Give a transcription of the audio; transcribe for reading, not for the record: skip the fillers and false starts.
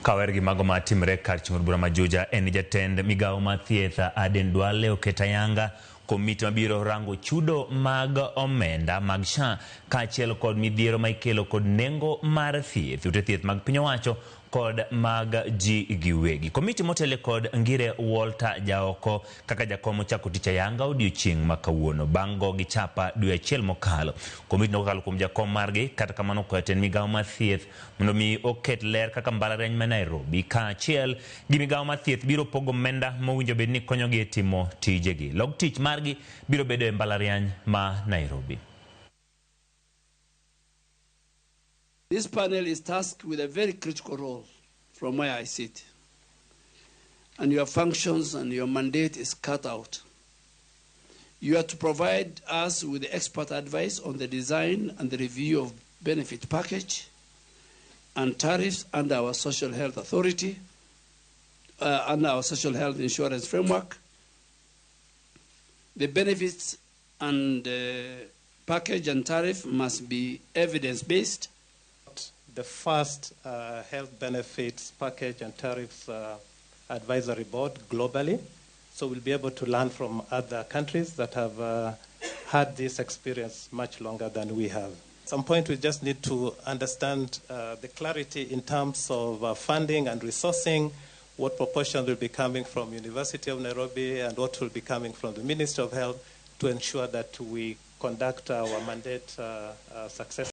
Kawergi mago matimre kar chung'ur bura majuja en jatend migao ma Thieth Aden Duale oketa yanga komiti mabiro rango chudo mag omenda mag SHA kaachiel kod midhiero ma ikelo kod nengo mar thieth ute thieth mag piny owacho kod mag ji giwegi. Komiti motele kod ngire Walter Jaoko kaka jakom ochako tich ayanga odiochieng' ma kawuono bang' go gi chapa dwe achiel mokalo. Komiti nokalo kuom jakom margi kata kamano jatend migao mar thieth mondo mi oket ler kaka mbalariany ma Nairobi kaachiel gi migao mar thieth biro pogo omenda mowinjo bed ni konyogi e timo tijegi. Log tich margi biro bedo e mbalariany ma Nairobi. This panel is tasked with a very critical role from where I sit. And your functions and your mandate is cut out. You are to provide us with expert advice on the design and the review of benefit package and tariffs under our social health authority, under our social health insurance framework. The benefits and package and tariff must be evidence-based. The first health benefits package and tariffs advisory board globally. So we'll be able to learn from other countries that have had this experience much longer than we have. At some point we just need to understand the clarity in terms of funding and resourcing, what proportion will be coming from University of Nairobi and what will be coming from the Ministry of Health to ensure that we conduct our mandate successfully.